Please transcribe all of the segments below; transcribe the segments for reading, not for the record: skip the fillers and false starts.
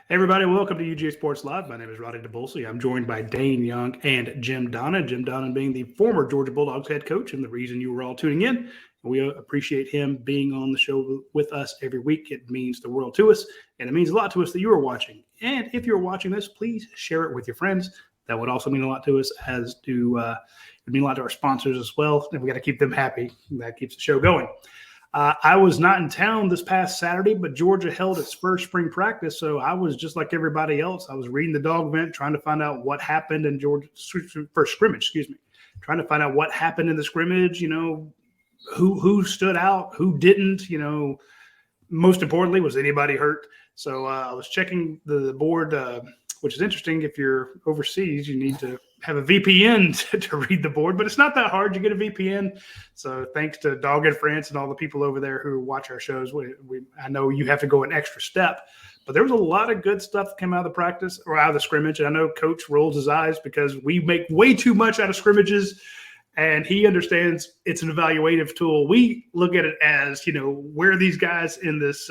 Hey everybody, welcome to UGA Sports Live. My name is Radi Nabulsi. I'm joined by Dayne Young and Jim Donnan. Jim Donnan being the former Georgia Bulldogs head coach and the reason you were all tuning in. We appreciate him being on the show with us every week. It means the world to us, and it means a lot to us that you are watching. And if you're watching this, please share it with your friends. That would also mean a lot to us, as do it mean a lot to our sponsors as well. And we got to keep them happy. That keeps the show going. I was not in town this past Saturday, but Georgia held its first spring practice, so I was just like everybody else. I was reading the dog vent, trying to find out what happened in Georgia's first scrimmage, trying to find out what happened in the scrimmage, who stood out, who didn't, most importantly, was anybody hurt? So I was checking the board, which is interesting. If you're overseas, you need to have a VPN to read the board, but it's not that hard. You get a VPN. So thanks to Dog and France and all the people over there who watch our shows. I know you have to go an extra step, but there was a lot of good stuff that came out of the practice or out of the scrimmage. And I know Coach rolls his eyes because we make way too much out of scrimmages, and he understands it's an evaluative tool. We look at it as, where are these guys in this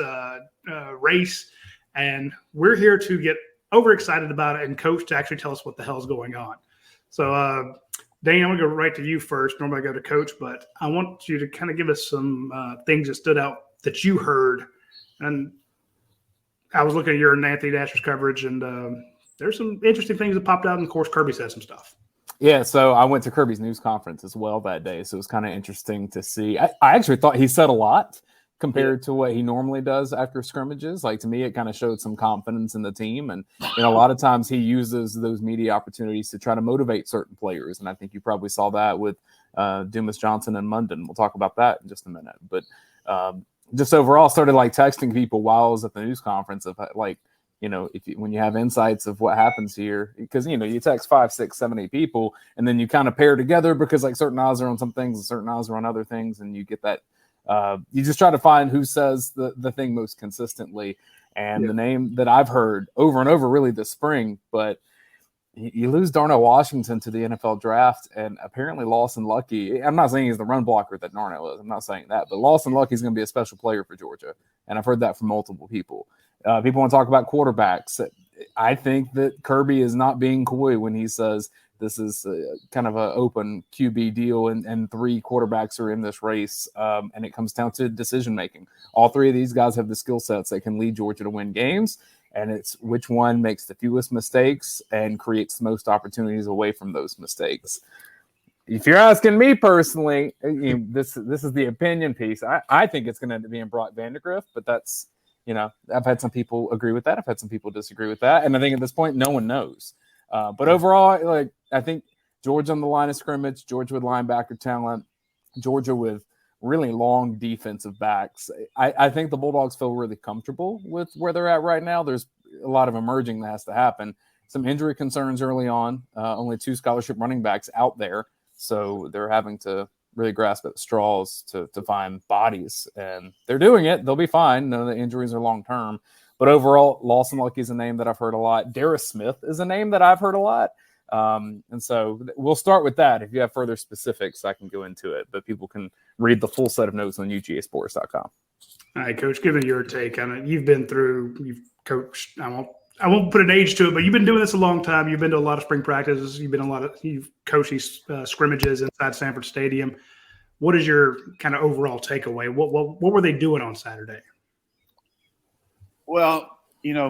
race? And we're here to get overexcited about it and Coach to actually tell us what the hell's going on. So, Dane, I'm going to go right to you first. Normally I go to Coach, but I want you to kind of give us some things that stood out that you heard. And I was looking at your and Anthony Dasher's coverage, and there's some interesting things that popped out. And, of course, Kirby said some stuff. Yeah, so I went to Kirby's news conference as well that day, so it was kind of interesting to see. I actually thought he said a lot compared to what he normally does after scrimmages. Like, to me, it kind of showed some confidence in the team. And, a lot of times he uses those media opportunities to try to motivate certain players. And I think you probably saw that with Dumas Johnson and Munden. We'll talk about that in just a minute. But just overall started, texting people while I was at the news conference of, when you have insights of what happens here, because, you text 5, 6, 7, 8 people, and then you kind of pair together because, certain eyes are on some things and certain eyes are on other things, and you get that. You just try to find who says the thing most consistently. And the name that I've heard over and over really this spring, but you lose Darnell Washington to the NFL draft, and apparently Lawson Lucky. I'm not saying he's the run blocker that Darnell is. I'm not saying that, but Lawson Lucky is going to be a special player for Georgia. And I've heard that from multiple people. People want to talk about quarterbacks. I think that Kirby is not being coy when he says this is kind of an open QB deal, and 3 quarterbacks are in this race, and it comes down to decision-making. All 3 of these guys have the skill sets that can lead Georgia to win games, and it's which one makes the fewest mistakes and creates the most opportunities away from those mistakes. If you're asking me personally, this is the opinion piece. I think it's going to be in Brock Vandagriff, but that's, I've had some people agree with that. I've had some people disagree with that, and I think at this point, no one knows. But overall, I think Georgia on the line of scrimmage, Georgia with linebacker talent, Georgia with really long defensive backs. I think the Bulldogs feel really comfortable with where they're at right now. There's a lot of emerging that has to happen. Some injury concerns early on, only 2 scholarship running backs out there. So they're having to really grasp at straws to find bodies. And they're doing it. They'll be fine. None of the injuries are long-term. But overall, Lawson Lucky is a name that I've heard a lot. Darius Smith is a name that I've heard a lot. And so we'll start with that. If you have further specifics, I can go into it. But people can read the full set of notes on UGAsports.com. All right, Coach, give me your take on it. You've coached, I won't put an age to it, but you've been doing this a long time. You've been to a lot of spring practices. You've coached these scrimmages inside Sanford Stadium. What is your kind of overall takeaway? What were they doing on Saturday? Well,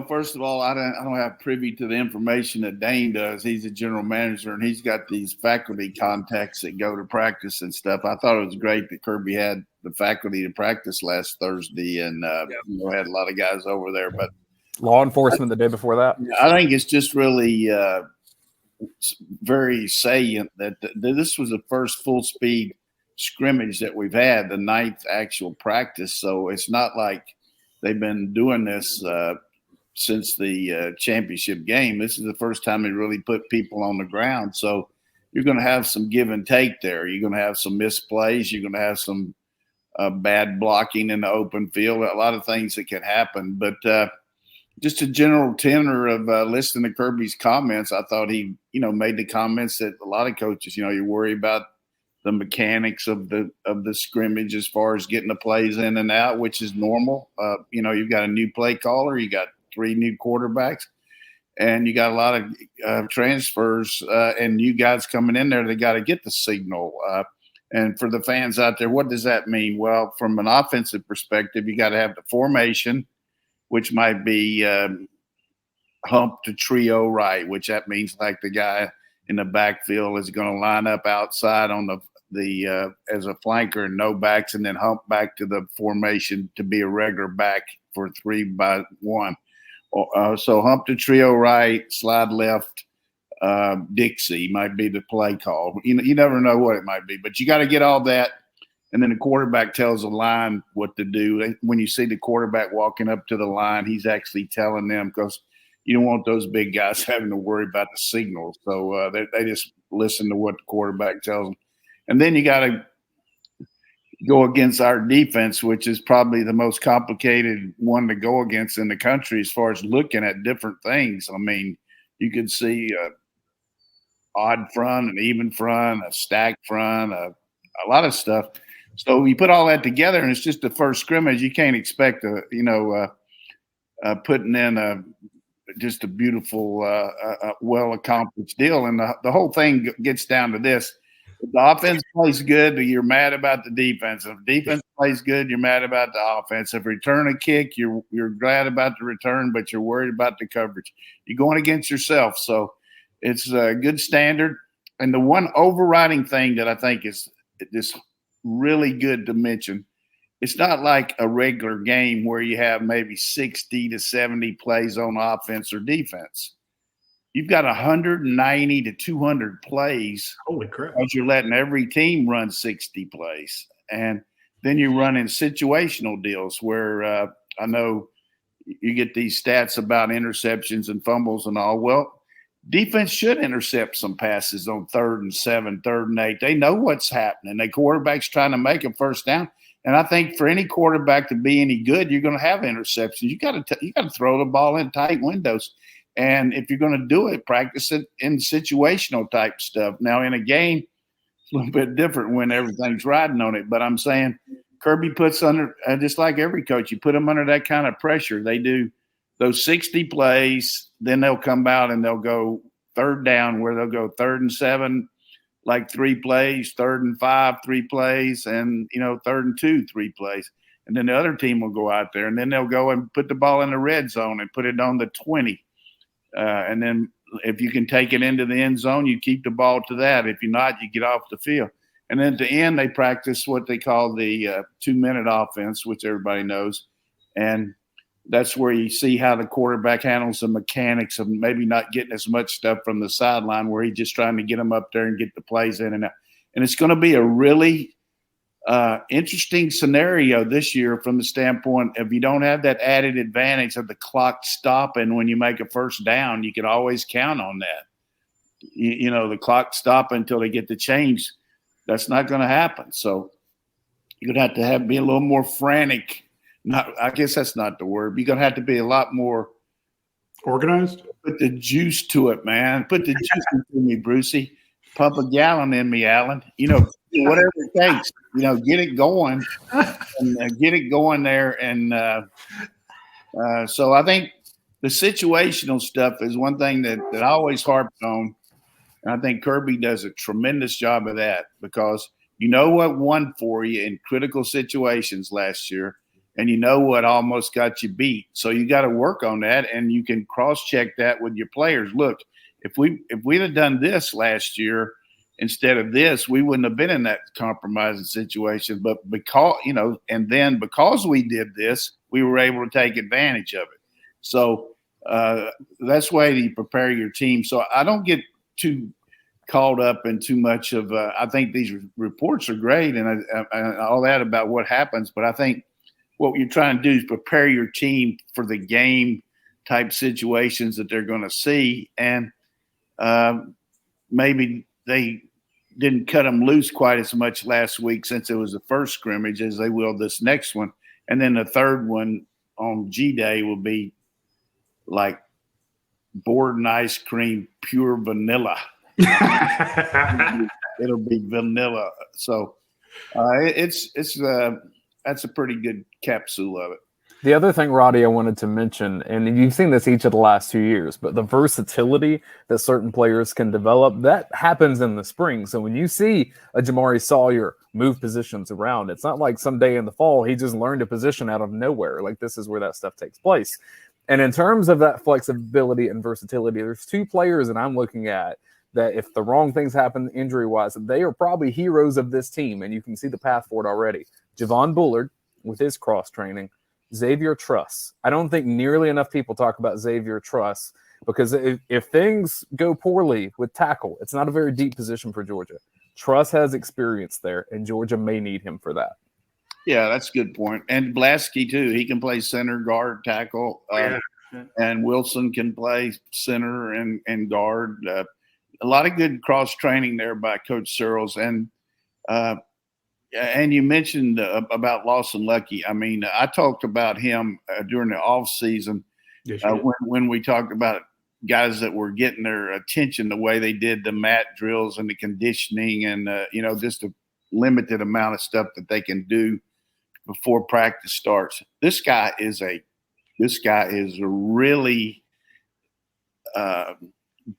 first of all, I don't have privy to the information that Dayne does. He's a general manager, and he's got these faculty contacts that go to practice and stuff. I thought it was great that Kirby had the faculty to practice last Thursday, and had a lot of guys over there. But law enforcement the day before that. I think it's just really very salient that this was the first full speed scrimmage that we've had, the 9th actual practice. So it's not like they've been doing this since the championship game. This is the first time they really put people on the ground. So you're going to have some give and take there. You're going to have some misplays. You're going to have some bad blocking in the open field, a lot of things that can happen. But just a general tenor of listening to Kirby's comments, I thought he, made the comments that a lot of coaches, you worry about the mechanics of the scrimmage as far as getting the plays in and out, which is normal. You've got a new play caller, you got 3 new quarterbacks, and you got a lot of transfers and new guys coming in there. They got to get the signal. And for the fans out there, what does that mean? Well, from an offensive perspective, you got to have the formation, which might be hump to trio right, which that means like the guy in the backfield is going to line up outside on the as a flanker and no backs, and then hump back to the formation to be a regular back for 3-by-1. So hump to trio right, slide left, Dixie might be the play call. You never know what it might be, but you got to get all that. And then the quarterback tells the line what to do. When you see the quarterback walking up to the line, he's actually telling them, because you don't want those big guys having to worry about the signals. So they just listen to what the quarterback tells them. And then you got to go against our defense, which is probably the most complicated one to go against in the country as far as looking at different things. I mean, you could see odd front, an even front, a stacked front, a lot of stuff. So you put all that together, and it's just the first scrimmage. You can't expect putting in just a beautiful, well accomplished deal. And the whole thing gets down to this: if the offense plays good, you're mad about the defense. If defense plays good, you're mad about the offense. If return a kick, you're glad about the return, but you're worried about the coverage. You're going against yourself. So it's a good standard. And the one overriding thing that I think is just really good to mention, it's not like a regular game where you have maybe 60 to 70 plays on offense or defense. You've got 190 to 200 plays. Holy crap. Because you're letting every team run 60 plays. And then you're running situational deals where I know you get these stats about interceptions and fumbles and all. Well, defense should intercept some passes on 3rd and 7, 3rd and 8. They know what's happening. The quarterback's trying to make a first down. And I think for any quarterback to be any good, you're going to have interceptions. You got to throw the ball in tight windows. And if you're going to do it, practice it in situational type stuff. Now, in a game, it's a little bit different when everything's riding on it. But I'm saying Kirby puts under, just like every coach, you put them under that kind of pressure. They do those 60 plays, then they'll come out and they'll go 3rd down, where they'll go 3rd and 7, like 3 plays, 3rd and 5, 3 plays, and, 3rd and 2, 3 plays. And then the other team will go out there, and then they'll go and put the ball in the red zone and put it on the 20. And then if you can take it into the end zone, you keep the ball to that. If you're not, you get off the field. And then at the end, they practice what they call the 2-minute offense, which everybody knows. And that's where you see how the quarterback handles the mechanics of maybe not getting as much stuff from the sideline, where he's just trying to get them up there and get the plays in and out. And it's going to be a really interesting scenario this year from the standpoint if you don't have that added advantage of the clock stopping when you make a first down. You can always count on that. The clock stopping until they get the change. That's not going to happen. So you're going to have to be a little more frantic. I guess that's not the word. You're going to have to be a lot more organized. Put the juice to it, man. Put the juice into me, Brucey. Pump a gallon in me, Alan. Whatever it takes. Get it going and get it going there. And so I think the situational stuff is one thing that I always harped on. And I think Kirby does a tremendous job of that, because what won for you in critical situations last year. And what almost got you beat. So you got to work on that, and you can cross-check that with your players. Look, if we'd have done this last year instead of this, we wouldn't have been in that compromising situation. But because we did this, we were able to take advantage of it. So that's the way you prepare your team. So I don't get too caught up in too much of I think these reports are great and all that about what happens, but I think what you're trying to do is prepare your team for the game type situations that they're going to see. And maybe they didn't cut them loose quite as much last week since it was the first scrimmage as they will this next one. And then the third one on G-Day will be like Borden ice cream, pure vanilla. It'll be vanilla. So that's a pretty good capsule of it. The other thing, Roddy, I wanted to mention, and you've seen this each of the last 2 years, but the versatility that certain players can develop, that happens in the spring. So when you see a Jamari Sawyer move positions around, it's not like someday in the fall he just learned a position out of nowhere. Like, this is where that stuff takes place. And in terms of that flexibility and versatility, there's two players that I'm looking at that if the wrong things happen injury-wise, they are probably heroes of this team, and you can see the path for it already. Javon Bullard with his cross-training, Xavier Truss. I don't think nearly enough people talk about Xavier Truss because if things go poorly with tackle, it's not a very deep position for Georgia. Truss has experience there, and Georgia may need him for that. Yeah, that's a good point. And Blasky, too. He can play center, guard, tackle. And Wilson can play center and guard. A lot of good cross-training there by Coach Searles. And you mentioned about Lawson Lucky. I mean, I talked about him during the off season when we talked about guys that were getting their attention the way they did the mat drills and the conditioning and, just a limited amount of stuff that they can do before practice starts. This guy is a really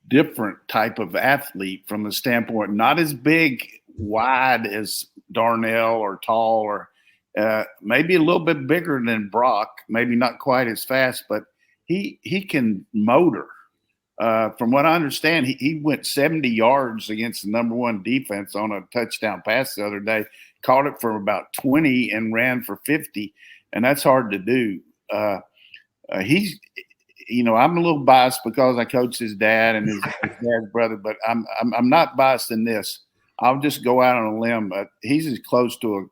different type of athlete from the standpoint, not as big, wide as Darnell or tall or maybe a little bit bigger than Brock, maybe not quite as fast, but he can motor. From what I understand, he went 70 yards against the number one defense on a touchdown pass the other day, caught it for about 20 and ran for 50, and that's hard to do. He's I'm a little biased because I coach his dad and his dad's brother, but I'm not biased in this. I'll just go out on a limb. He's as close to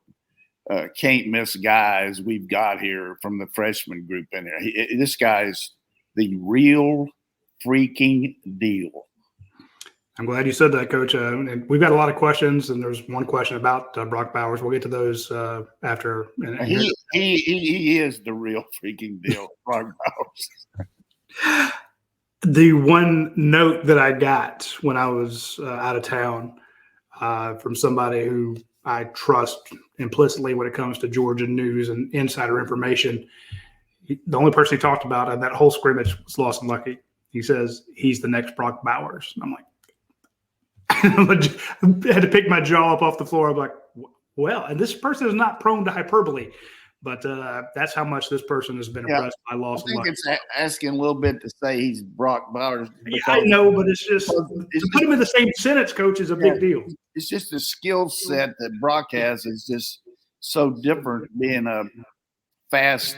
a can't miss guy as we've got here from the freshman group in there. This guy is the real freaking deal. I'm glad you said that, Coach. And we've got a lot of questions, and there's one question about Brock Bowers. We'll get to those after. He is the real freaking deal, Brock Bowers. The one note that I got when I was out of town from somebody who I trust implicitly when it comes to Georgia news and insider information, the only person he talked about in that whole scrimmage was Lawson Lucky. He says he's the next Brock Bowers. And I'm like, I had to pick my jaw up off the floor. I'm like, well, and this person is not prone to hyperbole, but that's how much this person has been impressed by Lawson Lucky. I think it's asking a little bit to say he's Brock Bowers. Yeah, I know, but it's just to put him in the same sentence, Coach, is a big deal. It's just the skill set that Brock has is just so different, being a fast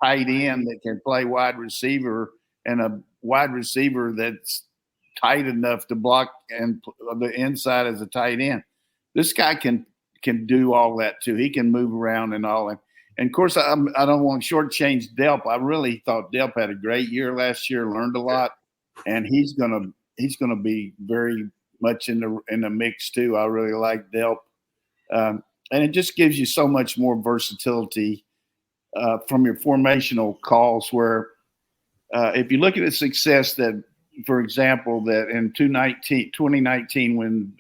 tight end that can play wide receiver and a wide receiver that's tight enough to block and the inside as a tight end. This guy can do all that too. He can move around and all. And of course, I don't want to shortchange Delp. I really thought Delp had a great year last year, learned a lot, and he's gonna be very much in the mix too. I really like Delp, and it just gives you so much more versatility from your formational calls. Where if you look at the success that, for example, that in 2019 when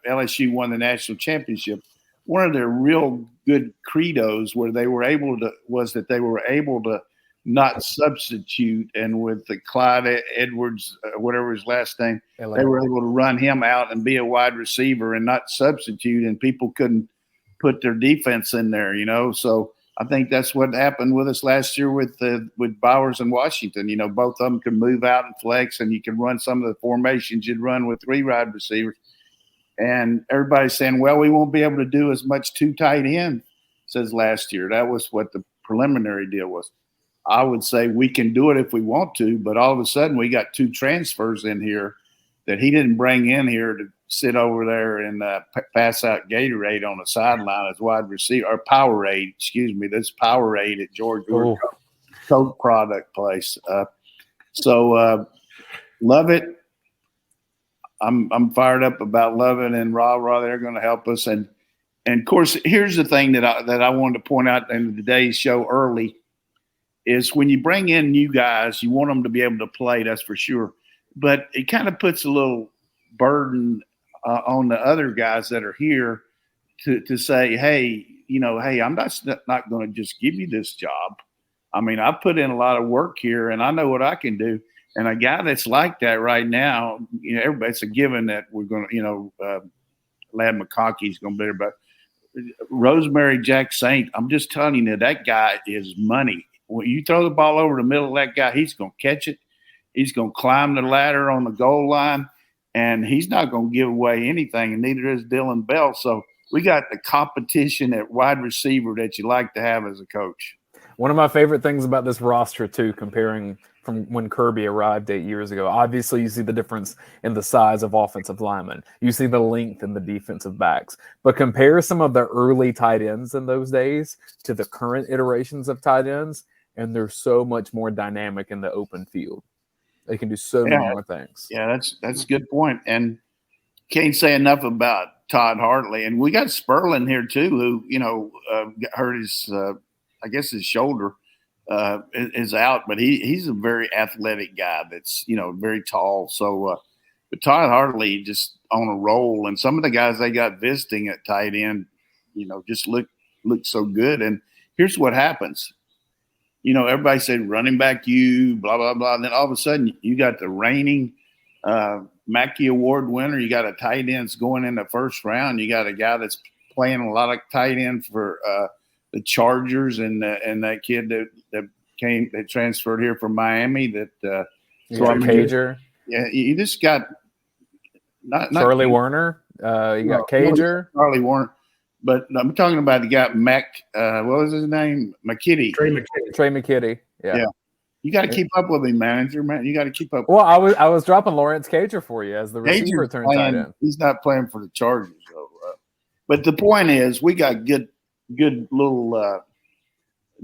LSU won the national championship, one of their real good credos where they were able to not substitute, and with the Clyde Edwards, whatever his last name, they were able to run him out and be a wide receiver and not substitute, and people couldn't put their defense in there, So I think that's what happened with us last year with Bowers and Washington. Both of them can move out and flex, and you can run some of the formations you'd run with three wide receivers. And everybody's saying, well, we won't be able to do as much two tight end as last year. That was what the preliminary deal was. I would say we can do it if we want to, but all of a sudden we got two transfers in here that he didn't bring in here to sit over there and pass out Gatorade on the sideline as wide receiver, or Powerade, excuse me. That's Powerade at George Coke product place. So love it. I'm fired up about Lovin and Ra. They're going to help us, and of course, here's the thing that I wanted to point out in today's show early is when you bring in new guys, you want them to be able to play. That's for sure, but it kind of puts a little burden on the other guys that are here to say, hey, I'm not going to just give you this job. I mean, I put in a lot of work here, and I know what I can do. And a guy that's like that right now, everybody's a given that we're going to, Lad McConkey's going to be there, but Rosemary Jack Saint, I'm just telling you that guy is money. When you throw the ball over the middle of that guy, he's going to catch it. He's going to climb the ladder on the goal line, and he's not going to give away anything, and neither is Dylan Bell. So we got the competition at wide receiver that you like to have as a coach. One of my favorite things about this roster, too, comparing from when Kirby arrived 8 years ago, obviously you see the difference in the size of offensive linemen. You see the length in the defensive backs. But compare some of the early tight ends in those days to the current iterations of tight ends, and they're so much more dynamic in the open field. They can do so many more things. Yeah, that's a good point. And can't say enough about Todd Hartley. And we got Sperlin here too, who, hurt his I guess his shoulder is out, but he's a very athletic guy that's, very tall. So but Todd Hartley just on a roll, and some of the guys they got visiting at tight end, just look so good. And here's what happens. Everybody said running back blah, blah, blah. And then all of a sudden you got the reigning Mackey Award winner. You got a tight ends going in the first round. You got a guy that's playing a lot of tight end for the Chargers and that kid that transferred here from Miami that Cager. Yeah, you just got not Charlie Warner. You got Cager. Charlie Warner. But I'm talking about the guy what was his name? McKitty. Trey McKitty. Yeah. You got to keep up with him, manager, man. You got to keep up. Well, I was dropping Lawrence Cager for you as the receiver turn tight end. He's not playing for the Chargers, though. But the point is, we got good little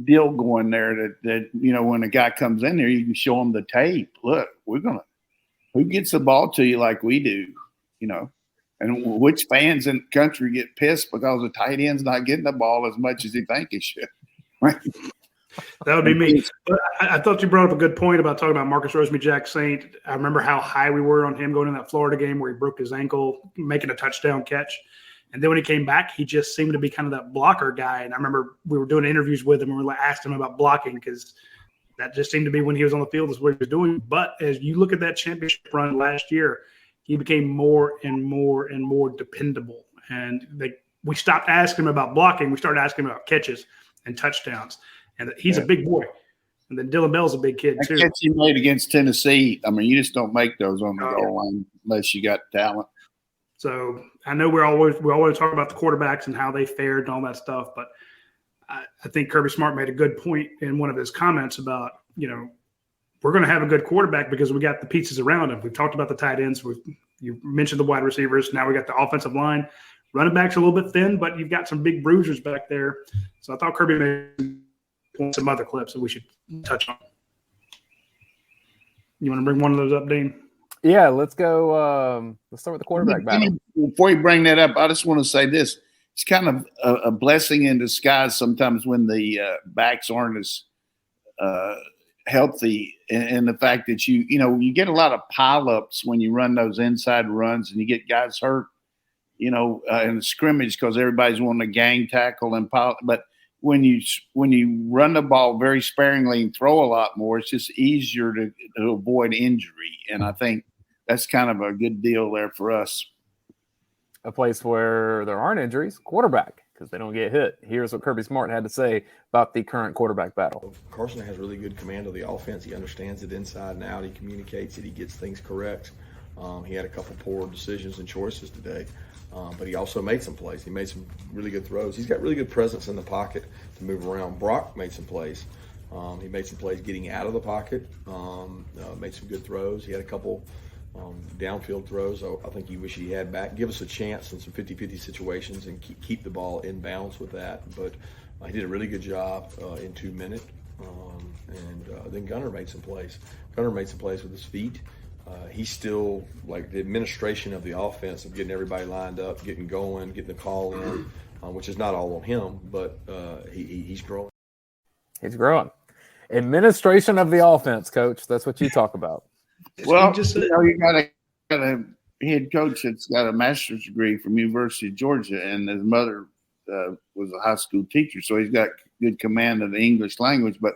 deal going there that when a guy comes in there, you can show him the tape. Look, who gets the ball to you like we do, and which fans in the country get pissed because the tight end's not getting the ball as much as he think he should. Right? That would be me. But I thought you brought up a good point about talking about Marcus Rosemary Jack Saint. I remember how high we were on him going in that Florida game where he broke his ankle, making a touchdown catch. And then when he came back, he just seemed to be kind of that blocker guy. And I remember we were doing interviews with him and we asked him about blocking because that just seemed to be when he was on the field is what he was doing. But as you look at that championship run last year, he became more and more and more dependable. And we stopped asking him about blocking. We started asking him about catches and touchdowns. And he's a big boy. And then Dylan Bell's a big kid, too. That catch he made against Tennessee, I mean, you just don't make those on the goal line unless you got talent. So I know we always talk about the quarterbacks and how they fared and all that stuff, but I think Kirby Smart made a good point in one of his comments about, we're going to have a good quarterback because we got the pieces around him. We've talked about the tight ends. You mentioned the wide receivers. Now we got the offensive line. Running back's a little bit thin, but you've got some big bruisers back there. So I thought Kirby made some other clips that we should touch on. You want to bring one of those up, Dane? Yeah, let's go. Let's start with the quarterback battle. Before you bring that up, I just want to say this. It's kind of a blessing in disguise sometimes when the backs aren't as healthy, and the fact that you get a lot of pileups when you run those inside runs and you get guys hurt, in the scrimmage because everybody's wanting to gang tackle and pile. But when you run the ball very sparingly and throw a lot more, it's just easier to avoid injury. And I think that's kind of a good deal there for us. A place where there aren't injuries, quarterback, because they don't get hit. Here's what Kirby Smart had to say about the current quarterback battle. Carson has really good command of the offense. He understands it inside and out. He communicates it. He gets things correct. He had a couple poor decisions and choices today. But he also made some plays. He made some really good throws. He's got really good presence in the pocket to move around. Brock made some plays. He made some plays getting out of the pocket, made some good throws. He had a couple downfield throws. So I think he wish he had back. Give us a chance in some 50-50 situations and keep the ball in bounds with that. But he did a really good job in 2 minutes. Then Gunner made some plays. Gunner made some plays with his feet. He's still like the administration of the offense of getting everybody lined up, getting going, getting the call in, which is not all on him, but he's growing. He's growing. Administration of the offense, Coach. That's what you talk about. Well, you got a head coach that's got a master's degree from University of Georgia, and his mother was a high school teacher, so he's got good command of the English language. But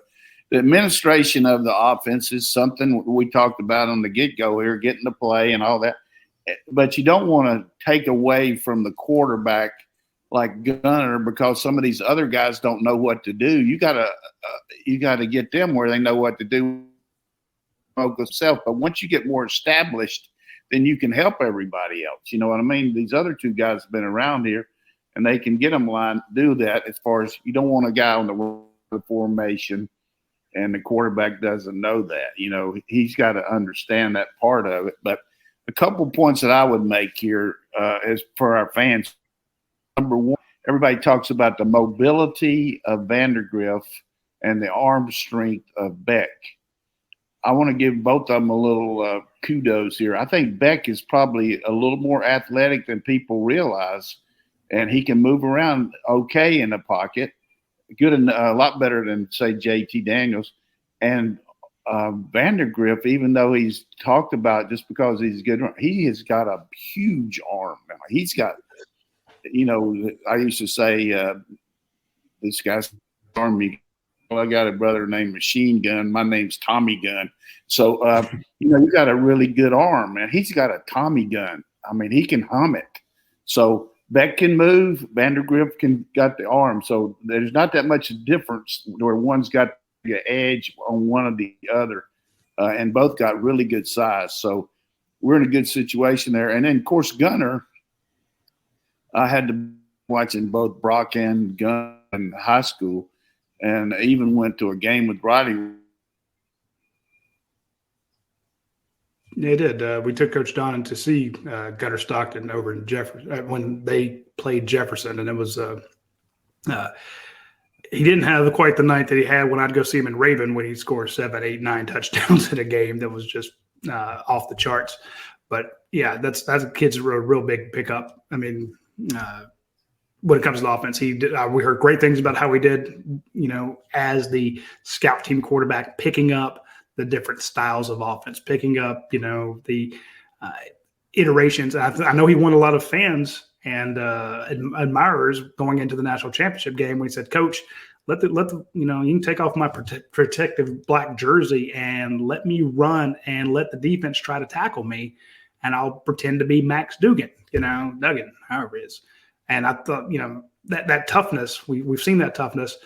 the administration of the offense is something we talked about on the get-go here, getting to play and all that. But you don't want to take away from the quarterback like Gunner because some of these other guys don't know what to do. You gotta get them where they know what to do. But once you get more established, then you can help everybody else. You know what I mean? These other two guys have been around here, and they can get them line to do that. As far as you don't want a guy on the formation, and the quarterback doesn't know that. You know, he's got to understand that part of it. But a couple points that I would make here is for our fans. Number one, everybody talks about the mobility of Vandergriff and the arm strength of Beck. I want to give both of them a little kudos here. I think Beck is probably a little more athletic than people realize, and he can move around okay in the pocket, good and a lot better than, say, JT Daniels. And Vandergriff, even though he's talked about just because he's good, he has got a huge arm now. He's got, you know, I used to say this guy's army. Well, I got a brother named Machine Gun. My name's Tommy Gun. So, you know, you got a really good arm, man. He's got a Tommy gun. I mean, he can hum it. So Beck can move. Vandergriff got the arm. So there's not that much difference where one's got the edge on one or the other, and both got really good size. So we're in a good situation there. And then, of course, Gunner, I had to be watching both Brock and Gunn in high school, and even went to a game with Radi. They did. We took Coach Donnan to see Gunner Stockton over in Jefferson when they played Jefferson, and it was he didn't have quite the night that he had when I'd go see him in Raven when he scored 7, 8, 9 touchdowns in a game that was just off the charts. But yeah, that's a kid's real big pickup. I mean, when it comes to the offense, he did. We heard great things about how he did, you know, as the scout team quarterback, picking up the different styles of offense, picking up, you know, the iterations. I know he won a lot of fans and admirers going into the national championship game when he said, "Coach, let the you know, you can take off my protective black jersey and let me run and let the defense try to tackle me, and I'll pretend to be Max Duggan, Duggan, however it is." And I thought, you know, that toughness, we've seen that toughness,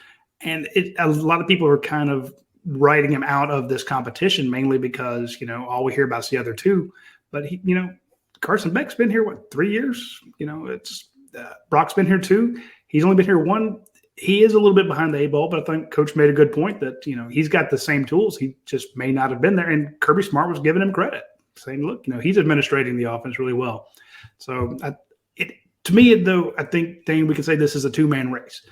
and a lot of people are kind of writing him out of this competition mainly because, you know, all we hear about is the other two. But he, you know, Carson Beck's been here 3 years. You know, it's Brock's been here 2. He's only been here 1. He is a little bit behind the 8 ball, but I think Coach made a good point that, you know, he's got the same tools. He just may not have been there. And Kirby Smart was giving him credit, saying, "Look, you know, he's administrating the offense really well." So to me, though, I think, Dane, we can say this is a 2-man race.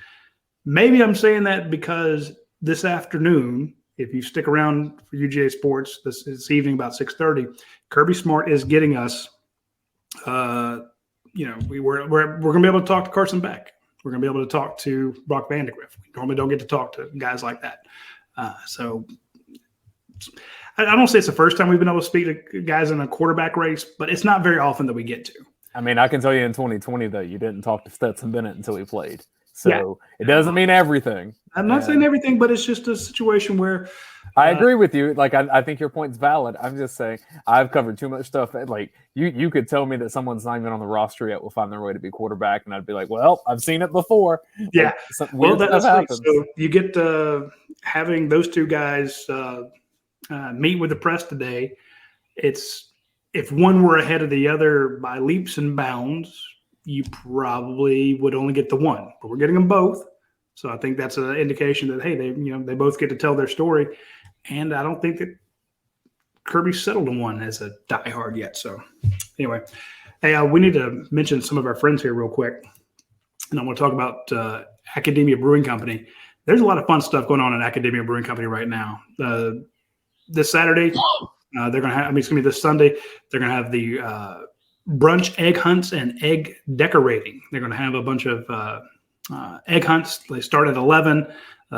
Maybe I'm saying that because this afternoon, if you stick around for UGA Sports this evening about 6:30, Kirby Smart is getting us. You know, we're going to be able to talk to Carson Beck. We're going to be able to talk to Brock Vandegrift. We normally don't get to talk to guys like that. So I don't say it's the first time we've been able to speak to guys in a quarterback race, but it's not very often that we get to. I mean, I can tell you in 2020 that you didn't talk to Stetson Bennett until he played. So It doesn't mean everything. I'm not saying everything, but it's just a situation where I agree with you. Like, I think your point's valid. I'm just saying I've covered too much stuff. Like, you could tell me that someone's not even on the roster yet will find their way to be quarterback, and I'd be like, well, I've seen it before. Yeah. Like, well, that's happens. So you get having those two guys meet with the press today. If one were ahead of the other by leaps and bounds, you probably would only get the one, but we're getting them both. So I think that's an indication that, hey, they both get to tell their story. And I don't think that Kirby settled on one as a diehard yet. So anyway, hey, we need to mention some of our friends here real quick. And I want to talk about Academia Brewing Company. There's a lot of fun stuff going on in Academia Brewing Company right now. This Saturday, they're going to have, it's going to be this Sunday, they're going to have the brunch egg hunts and egg decorating. They're going to have a bunch of egg hunts. They start at 11.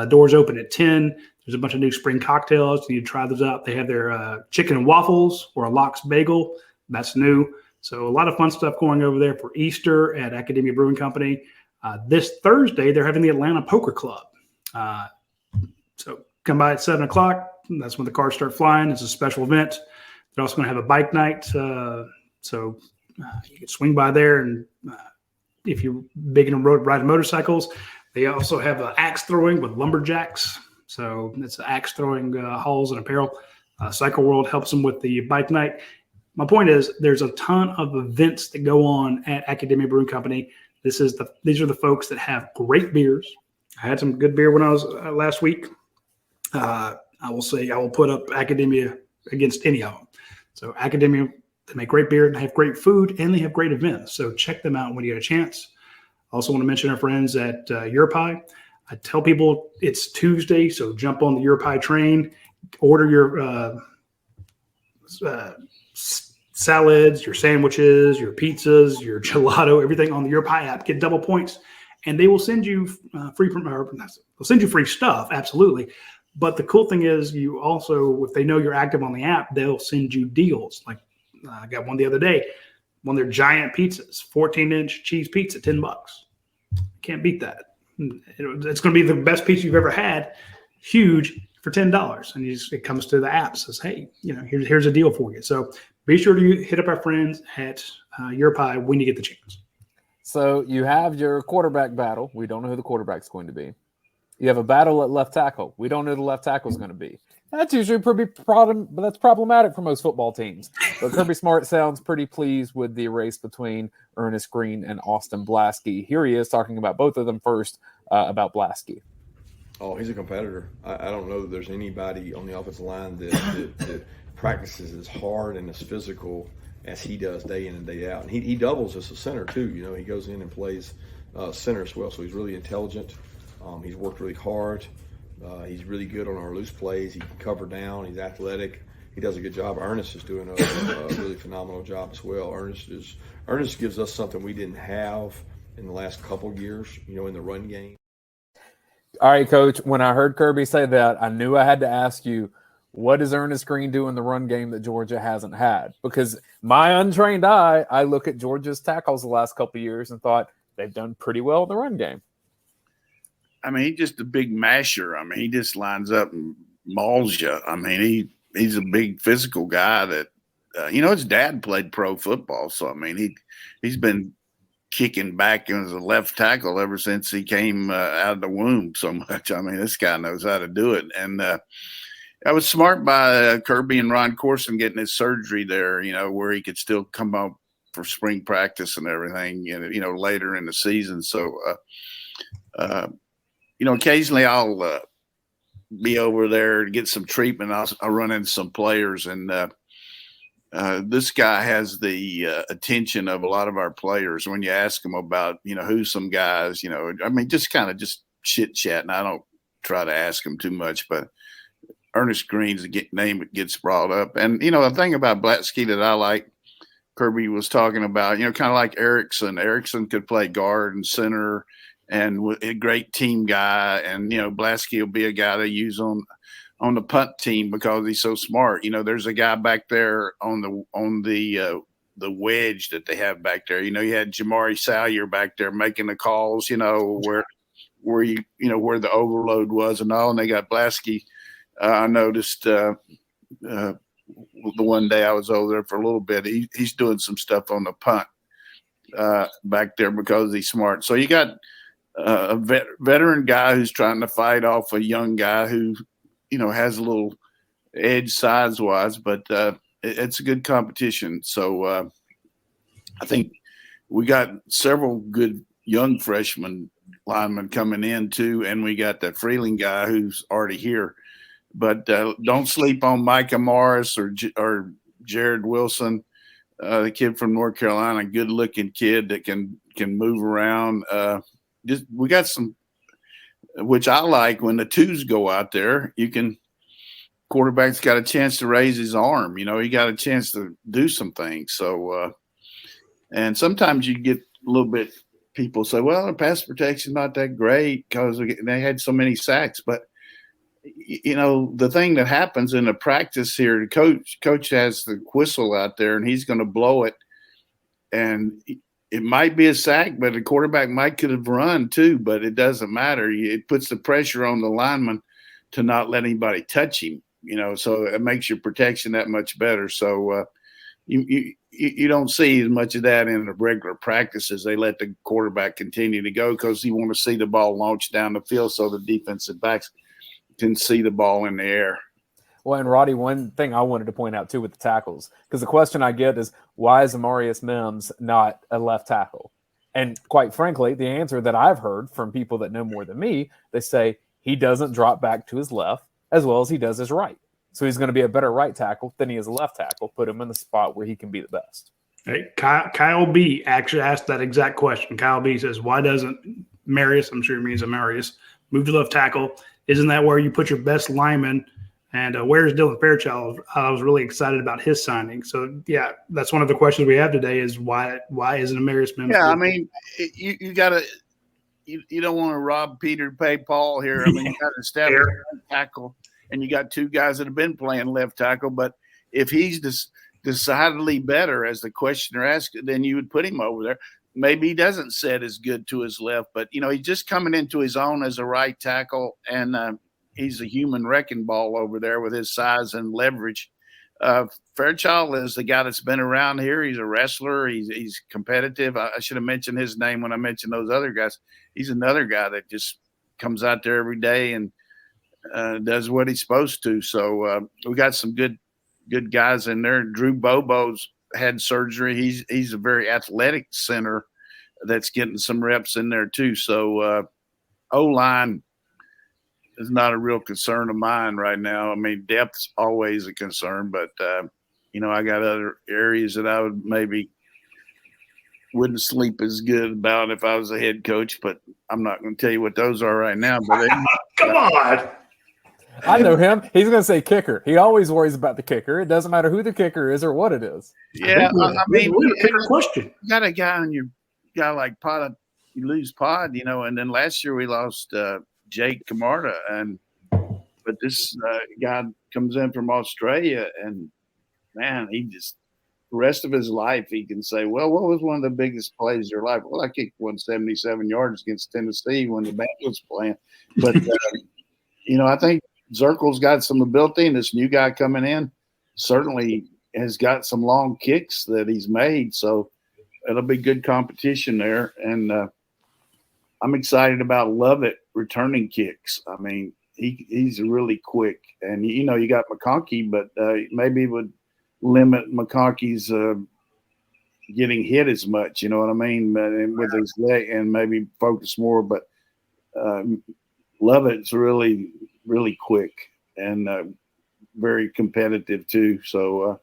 Doors open at 10. There's a bunch of new spring cocktails. You need to try those out. They have their chicken and waffles or a lox bagel. That's new. So a lot of fun stuff going over there for Easter at Academia Brewing Company. This Thursday, they're having the Atlanta Poker Club. So come by at 7 o'clock. That's when the cars start flying. It's a special event. They're also going to have a bike night. So you can swing by there. And if you're big into riding motorcycles, they also have axe throwing with lumberjacks. So it's axe throwing halls and apparel. Cycle World helps them with the bike night. My point is there's a ton of events that go on at Academia Brewing Company. These are the folks that have great beers. I had some good beer when I was last week. I will say I will put up Academia against any of them. So Academia, they make great beer, they have great food, and they have great events. So check them out when you get a chance. I also want to mention our friends at Europie. I tell people it's Tuesday, so jump on the Europie train, order your salads, your sandwiches, your pizzas, your gelato, everything on the Europie app. Get double points, and they will send you free stuff, absolutely. But the cool thing is you also, if they know you're active on the app, they'll send you deals. Like I got one the other day, one of their giant pizzas, 14-inch cheese pizza, $10. Can't beat that. It's going to be the best pizza you've ever had, huge, for $10. And it comes to the app, says, hey, here's a deal for you. So be sure to hit up our friends at Europie when you get the chance. So you have your quarterback battle. We don't know who the quarterback's going to be. You have a battle at left tackle. We don't know who the left tackle is going to be. That's usually but that's problematic for most football teams. But Kirby Smart sounds pretty pleased with the race between Ernest Green and Austin Blaskey. Here he is talking about both of them first, about Blaskey. Oh, he's a competitor. I don't know that there's anybody on the offensive line that practices as hard and as physical as he does day in and day out. And he doubles as a center too. He goes in and plays center as well. So he's really intelligent. He's worked really hard. He's really good on our loose plays. He can cover down. He's athletic. He does a good job. Ernest is doing a really phenomenal job as well. Ernest gives us something we didn't have in the last couple of years, in the run game. All right, Coach, when I heard Kirby say that, I knew I had to ask you, what does Ernest Green do in the run game that Georgia hasn't had? Because my untrained eye, I look at Georgia's tackles the last couple of years and thought they've done pretty well in the run game. I mean, he's just a big masher. I mean, he just lines up and mauls you. I mean, he's a big physical guy that, his dad played pro football. So, I mean, he's been kicking back as a left tackle ever since he came out of the womb so much. I mean, this guy knows how to do it. And I was smart by Kirby and Ron Corson getting his surgery there, where he could still come up for spring practice and everything, later in the season. So, occasionally I'll be over there to get some treatment. I'll run into some players, and this guy has the attention of a lot of our players. When you ask them about, who's some guys, just kind of just chit chat, and I don't try to ask him too much, but Ernest Green's name gets brought up. And, the thing about Blaskey that I like, Kirby was talking about, kind of like Erickson. Erickson could play guard and center, and a great team guy. And, Blaskey will be a guy they use on the punt team because he's so smart. There's a guy back there on the wedge that they have back there. You had Jamari Salyer back there making the calls, where the overload was and all. And they got Blaskey. I noticed the one day I was over there for a little bit, he's doing some stuff on the punt back there because he's smart. So you got a veteran guy who's trying to fight off a young guy who, has a little edge size-wise, but it's a good competition. So I think we got several good young freshman linemen coming in too, and we got that Freeling guy who's already here. But don't sleep on Micah Morris or Jared Wilson, the kid from North Carolina, good-looking kid that can move around. We got some, which I like when the twos go out there. Quarterback's got a chance to raise his arm. He got a chance to do some things. So, and sometimes you get a little bit. People say, "Well, the pass protection not that great because they had so many sacks." But the thing that happens in the practice here, the coach has the whistle out there, and he's going to blow it, and it might be a sack, but the quarterback could have run too, but it doesn't matter. It puts the pressure on the lineman to not let anybody touch him. So it makes your protection that much better. So you don't see as much of that in the regular practices. They let the quarterback continue to go because you want to see the ball launch down the field so the defensive backs can see the ball in the air. Well, and Roddy, one thing I wanted to point out too with the tackles, because the question I get is, why is Amarius Mims not a left tackle? And quite frankly, the answer that I've heard from people that know more than me, they say he doesn't drop back to his left as well as he does his right. So he's going to be a better right tackle than he is a left tackle. Put him in the spot where he can be the best. Hey, Kyle B actually asked that exact question. Kyle B says, why doesn't Marius, I'm sure he means Amarius, move to left tackle? Isn't that where you put your best lineman? And where's Dylan Fairchild? I was really excited about his signing. So, yeah, that's one of the questions we have today is why isn't Amarius Mims? Yeah, I mean, you got to you don't want to rob Peter to pay Paul here. I mean, you got to establish left tackle, and you got two guys that have been playing left tackle. But if he's decidedly better, as the questioner asked, then you would put him over there. Maybe he doesn't set as good to his left, but, he's just coming into his own as a right tackle, and he's a human wrecking ball over there with his size and leverage. Fairchild is the guy that's been around here. He's a wrestler. He's competitive. I should have mentioned his name when I mentioned those other guys. He's another guy that just comes out there every day and does what he's supposed to. So we got some good guys in there. Drew Bobo's had surgery. He's a very athletic center that's getting some reps in there too. So O-line is not a real concern of mine right now. I mean, depth's always a concern, but I got other areas that I wouldn't sleep as good about if I was a head coach, but I'm not going to tell you what those are right now. But Come on. I know him. He's going to say kicker. He always worries about the kicker. It doesn't matter who the kicker is or what it is. Yeah, I mean, question. You got a guy on your guy like Pod, you lose Pod, and then last year we lost Jake Camarda, but this guy comes in from Australia, and man, he just the rest of his life he can say, well, what was one of the biggest plays of your life? Well, I kicked 177 yards against Tennessee when the band was playing, but I think Zirkel's got some ability, and this new guy coming in certainly has got some long kicks that he's made, so it'll be good competition there, and I'm excited about Lovett returning kicks. I mean, he's really quick, and you got McConkey, but maybe it would limit McConkey's getting hit as much. You know what I mean? With his leg, and maybe focus more. But Lovett's really, really quick and very competitive too. So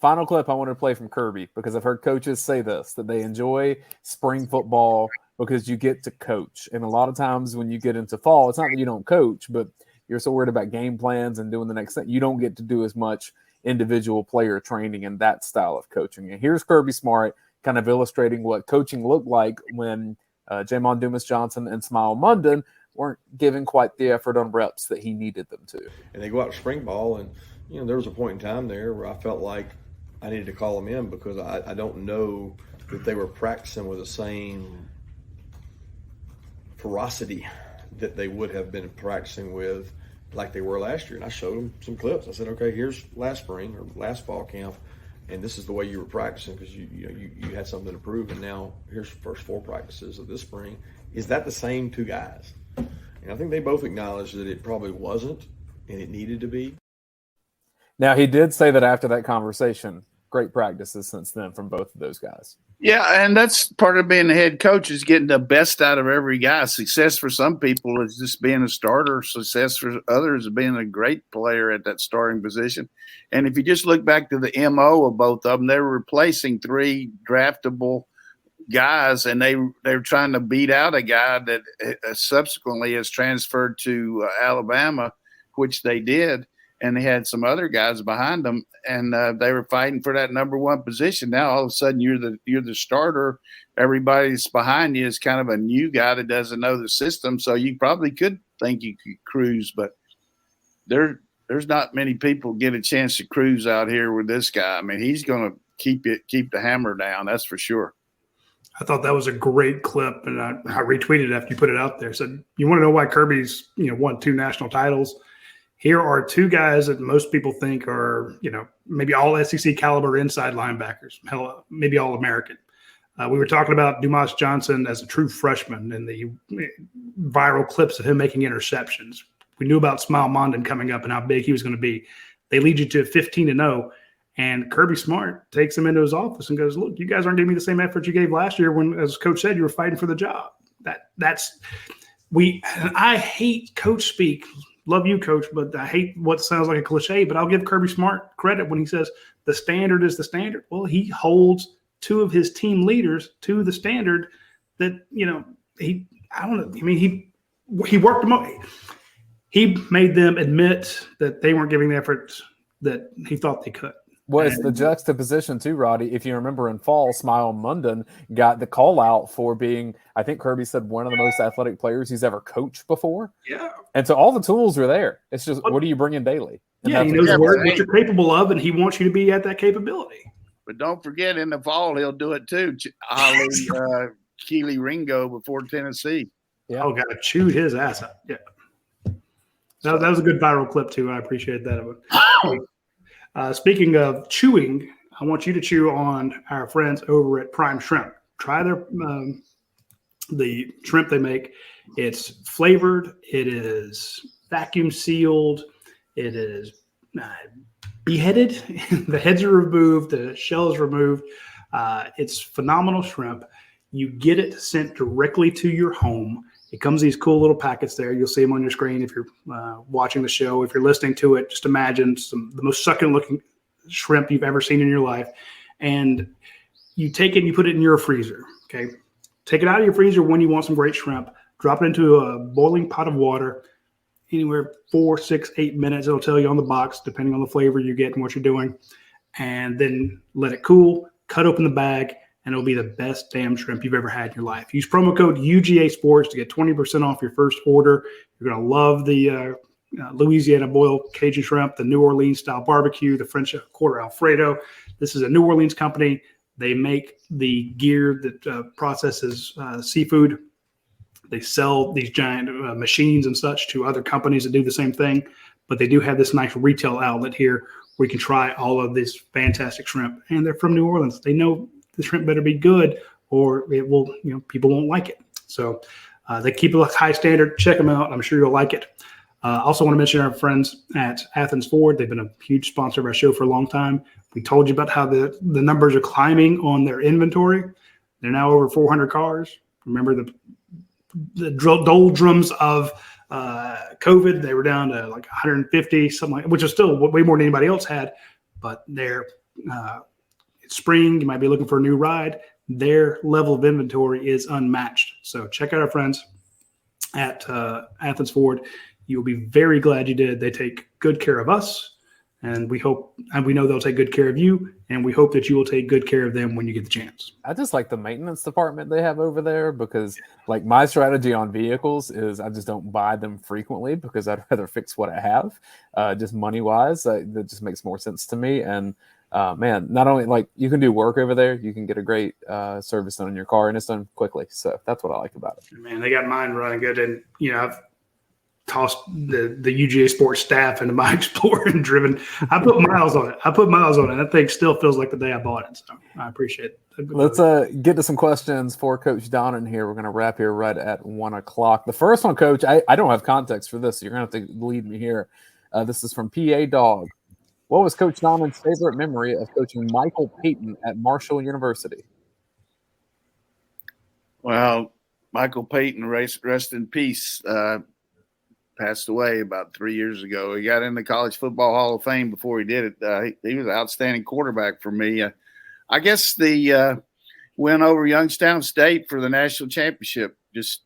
Final clip I wanted to play from Kirby, because I've heard coaches say this, that they enjoy spring football because you get to coach. And a lot of times when you get into fall, it's not that you don't coach, but you're so worried about game plans and doing the next thing. You don't get to do as much individual player training and that style of coaching. And here's Kirby Smart kind of illustrating what coaching looked like when Jamon Dumas-Johnson and Smile Munden weren't giving quite the effort on reps that he needed them to. And they go out to spring ball, and there was a point in time there where I felt like I needed to call them in because I don't know that they were practicing with the same ferocity that they would have been practicing with like they were last year. And I showed them some clips. I said, okay, here's last spring or last fall camp, and this is the way you were practicing because you had something to prove, and now here's the first 4 practices of this spring. Is that the same 2 guys? And I think they both acknowledged that it probably wasn't, and it needed to be. Now, he did say that after that conversation, great practices since then from both of those guys. Yeah, and that's part of being a head coach is getting the best out of every guy. Success for some people is just being a starter. Success for others is being a great player at that starting position. And if you just look back to the MO of both of them, they were replacing 3 draftable guys, and they were trying to beat out a guy that subsequently has transferred to Alabama, which they did. And they had some other guys behind them, and they were fighting for that number 1 position. Now all of a sudden you're the starter. Everybody that's behind you is kind of a new guy that doesn't know the system. So you probably could think you could cruise, but there's not many people get a chance to cruise out here with this guy. I mean, he's going to keep the hammer down. That's for sure. I thought that was a great clip, and I retweeted it after you put it out there. Said, you want to know why Kirby's won 2 national titles? Here are 2 guys that most people think are maybe all SEC caliber inside linebackers, hell, maybe all American. We were talking about Dumas Johnson as a true freshman and the viral clips of him making interceptions. We knew about Smile Mondon coming up and how big he was going to be. They lead you to 15-0. And Kirby Smart takes him into his office and goes, look, you guys aren't giving me the same effort you gave last year when, as Coach said, you were fighting for the job. I hate coach speak. Love you, Coach, but I hate what sounds like a cliche. But I'll give Kirby Smart credit when he says the standard is the standard. Well, he holds 2 of his team leaders to the standard that, he worked them up. He made them admit that they weren't giving the effort that he thought they could. Well, it's the juxtaposition too, Roddy. If you remember in fall, Smile Mondon got the call out for being, I think Kirby said, one of the most athletic players he's ever coached before. Yeah. And so all the tools are there. It's just, what do you bring in daily? And he knows what you're capable of, and he wants you to be at that capability. But don't forget, in the fall, he'll do it too. Keely Ringo before Tennessee. Yeah. Oh, got to chew his ass up. Yeah. That was a good viral clip too. I appreciate that. Speaking of chewing, I want you to chew on our friends over at Prime Shrimp. Try their the shrimp they make. It's flavored. It is vacuum sealed. It is beheaded. The heads are removed. The shell is removed. It's phenomenal shrimp. You get it sent directly to your home. It comes in these cool little packets there. You'll see them on your screen if you're watching the show. If you're listening to it, just imagine the most succulent-looking shrimp you've ever seen in your life. And you take it and you put it in your freezer, okay? Take it out of your freezer when you want some great shrimp. Drop it into a boiling pot of water, anywhere 4, 6, 8 minutes. It'll tell you on the box, depending on the flavor you get and what you're doing. And then let it cool, cut open the bag, and it'll be the best damn shrimp you've ever had in your life. Use promo code UGASports to get 20% off your first order. You're going to love the Louisiana boiled Cajun shrimp, the New Orleans style barbecue, the French Quarter Alfredo. This is a New Orleans company. They make the gear that processes seafood. They sell these giant machines and such to other companies that do the same thing. But they do have this nice retail outlet here where you can try all of this fantastic shrimp. And they're from New Orleans. They know the shrimp better be good or it will, people won't like it. So they keep a high standard. Check them out. I'm sure you'll like it. Also want to mention our friends at Athens Ford. They've been a huge sponsor of our show for a long time. We told you about how the numbers are climbing on their inventory. They're now over 400 cars. Remember the doldrums of COVID, they were down to like 150, something like, which is still way more than anybody else had, but they're it's spring, you might be looking for a new ride. Their level of inventory is unmatched. So check out our friends at Athens Ford. You'll be very glad you did. They take good care of us, and we know they'll take good care of you, and we hope that you will take good care of them when you get the chance. I just like the maintenance department they have over there because, like, my strategy on vehicles is I just don't buy them frequently because I'd rather fix what I have, just money-wise. That just makes more sense to me. And man, not only like you can do work over there, you can get a great service done in your car, and it's done quickly. So that's what I like about it. Man, they got mine running good, and I've tossed the UGASports staff into my Explorer and driven. I put miles on it. And that thing still feels like the day I bought it. So I appreciate it. Let's get to some questions for Coach Donnan here. We're going to wrap here right at 1 o'clock. The first one, Coach, I don't have context for this, so you're going to have to lead me here. This is from PA Dog. What was Coach Donnan's favorite memory of coaching Michael Payton at Marshall University? Well, Michael Payton, rest in peace, passed away about 3 years ago. He got in the College Football Hall of Fame before he did it. He was an outstanding quarterback for me. I guess the win over Youngstown State for the national championship, just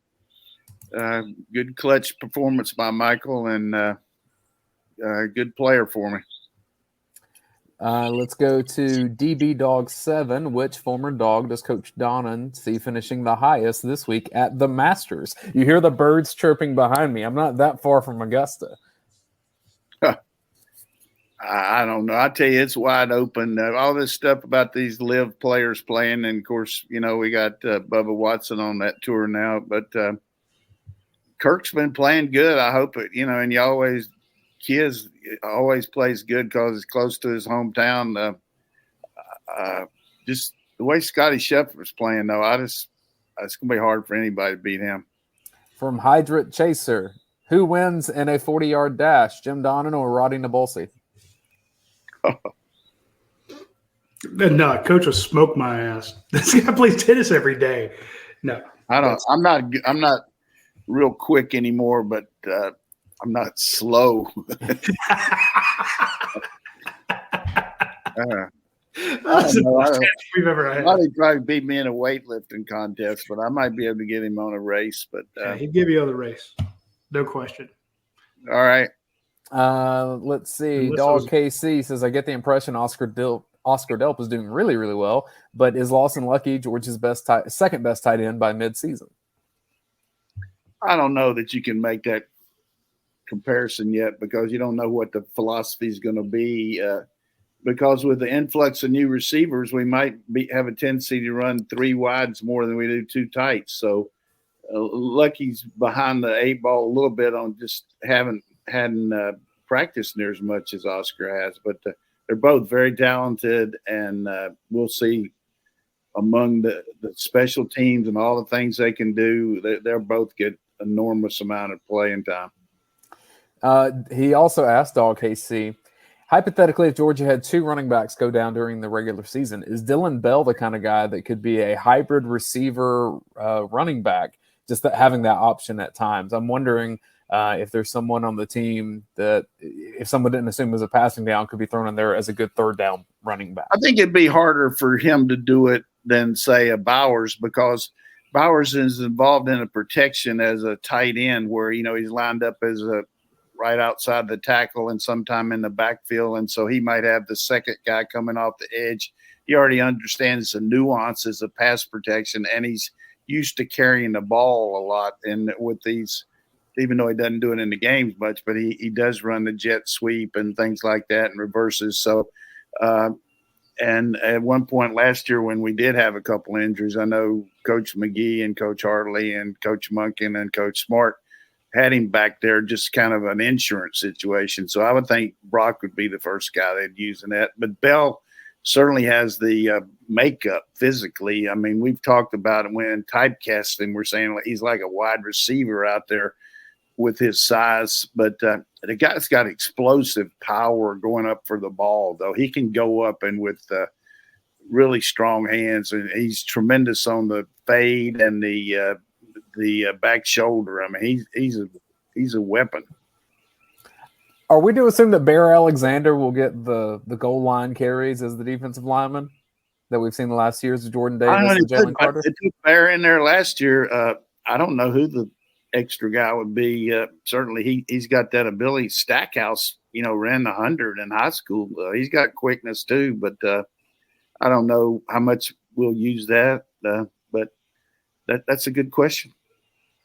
good clutch performance by Michael and good player for me. Let's go to DB Dog 7. Which former dog does Coach Donnan see finishing the highest this week at the Masters? You hear the birds chirping behind me. I'm not that far from Augusta. I don't know. I tell you, it's wide open. All this stuff about these live players playing, and of course, we got Bubba Watson on that tour now. But Kirk's been playing good. I hope it. And Kids always plays good because it's close to his hometown. Just the way Scotty Scheffler's playing, though, it's gonna be hard for anybody to beat him. From Hydrant Chaser, who wins in a 40-yard dash, Jim Donnan or Radi Nabulsi? No, coach will smoke my ass. This guy plays tennis every day. No, I'm not real quick anymore, but I'm not slow. That's the best catch we've ever had. He'd probably beat me in a weightlifting contest, but I might be able to get him on a race. But he'd give you the race, no question. All right. Let's see. Dog KC says, I get the impression Oscar Delp is doing really, really well, but is Lawson Lucky George's second best tight end by midseason? I don't know that you can make that comparison yet because you don't know what the philosophy is going to be. Because with the influx of new receivers, we might have a tendency to run 3 wides more than we do 2 tights. So Lucky's behind the 8 ball a little bit on just hadn't practiced near as much as Oscar has. But they're both very talented, and we'll see among the special teams and all the things they can do, they'll both get enormous amount of playing time. He also asked Dog KC, hypothetically, if Georgia had 2 running backs go down during the regular season, is Dylan Bell the kind of guy that could be a hybrid receiver running back, just having that option at times? I'm wondering if there's someone on the team that, if someone didn't assume was a passing down, could be thrown in there as a good 3rd down running back. I think it'd be harder for him to do it than, say, a Bowers, because Bowers is involved in a protection as a tight end where, he's lined up as a right outside the tackle and sometime in the backfield. And so he might have the second guy coming off the edge. He already understands the nuances of pass protection, and he's used to carrying the ball a lot. And with these, even though he doesn't do it in the games much, but he does run the jet sweep and things like that and reverses. So, and at one point last year when we did have a couple injuries, I know Coach McGee and Coach Hartley and Coach Munkin and Coach Smart had him back there, just kind of an insurance situation. So I would think Brock would be the first guy they'd use in that. But Bell certainly has the makeup physically. I mean, we've talked about it when typecasting, we're saying he's like a wide receiver out there with his size. But the guy's got explosive power going up for the ball, though. He can go up and with really strong hands, and he's tremendous on the fade and the back shoulder. I mean, he's a weapon. Are we to assume that Bear Alexander will get the goal line carries as the defensive lineman that we've seen the last years of Jordan Davis and Jalen Carter? They put Bear in there last year. I don't know who the extra guy would be. Certainly he's got that ability. Stackhouse, ran the 100 in high school. He's got quickness too, but I don't know how much we'll use that. But that's a good question.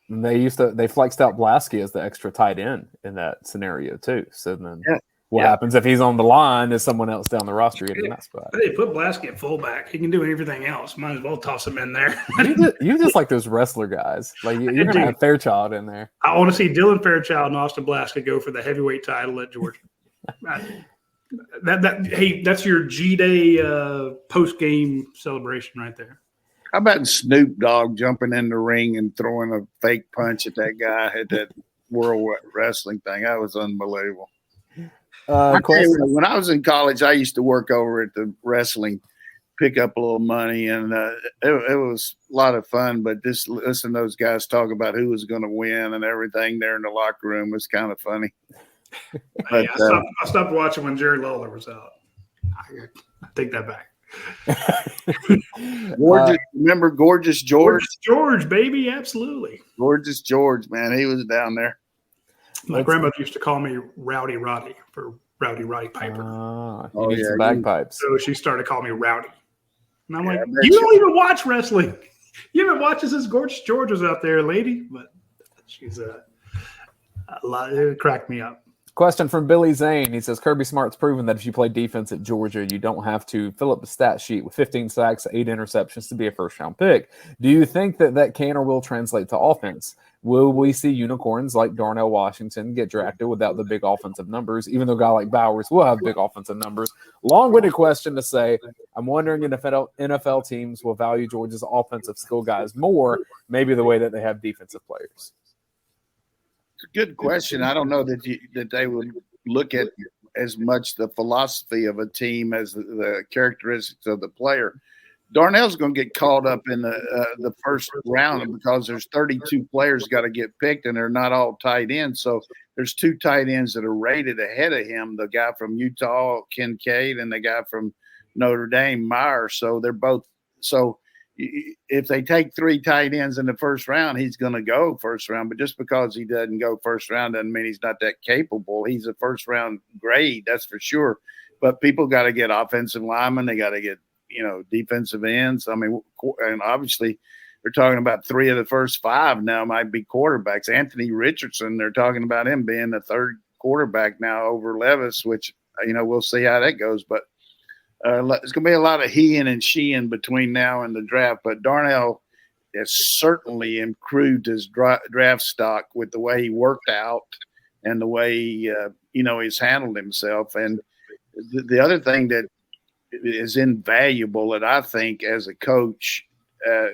And they flexed out Blasky as the extra tight end in that scenario too. So then what happens if he's on the line? Is someone else down the roster getting that spot? They put Blasky at fullback. He can do everything else. Might as well toss him in there. you just like those wrestler guys. Like you're going to have Fairchild in there. I want to see Dylan Fairchild and Austin Blasky go for the heavyweight title at Georgia. That's your G-Day post-game celebration right there. How about Snoop Dogg jumping in the ring and throwing a fake punch at that guy at that World Wrestling thing? That was unbelievable. When I was in college, I used to work over at the wrestling, pick up a little money, and it was a lot of fun. But just listen to those guys talk about who was going to win and everything there in the locker room was kind of funny. But, I stopped watching when Jerry Lawler was out. I take that back. Remember Gorgeous George? Gorgeous George, baby, absolutely. Gorgeous George, man, he was down there. My grandmother used to call me Rowdy Roddy for Rowdy Roddy Piper. He needs some bagpipes. So she started calling me Rowdy. And I'm like, you don't even watch wrestling. You haven't watched since Gorgeous George was out there, lady. But she's a lot. It cracked me up. Question from Billy Zane. He says, Kirby Smart's proven that if you play defense at Georgia, you don't have to fill up the stat sheet with 15 sacks, 8 interceptions to be a first-round pick. Do you think that can or will translate to offense? Will we see unicorns like Darnell Washington get drafted without the big offensive numbers, even though a guy like Bowers will have big offensive numbers? Long-winded question to say, I'm wondering if NFL teams will value Georgia's offensive skill guys more, maybe the way that they have defensive players. It's a good question. I don't know that they would look at as much the philosophy of a team as the characteristics of the player. Darnell's going to get called up in the first round because there's 32 players got to get picked, and they're not all tight ends. So there's 2 tight ends that are rated ahead of him, the guy from Utah, Kincaid, and the guy from Notre Dame, Meyer. So they're both – so if they take 3 tight ends in the first round, he's going to go first round. But just because he doesn't go first round doesn't mean he's not that capable. He's a first-round grade, that's for sure. But people got to get offensive linemen. They got to get – defensive ends. I mean, and obviously they're talking about 3 of the first 5 now might be quarterbacks. Anthony Richardson, they're talking about him being the 3rd quarterback now over Levis, which, we'll see how that goes. But there's going to be a lot of he-ing and she-ing between now and the draft. But Darnell has certainly improved his draft stock with the way he worked out and the way, he's handled himself. And the other thing that is invaluable that I think as a coach,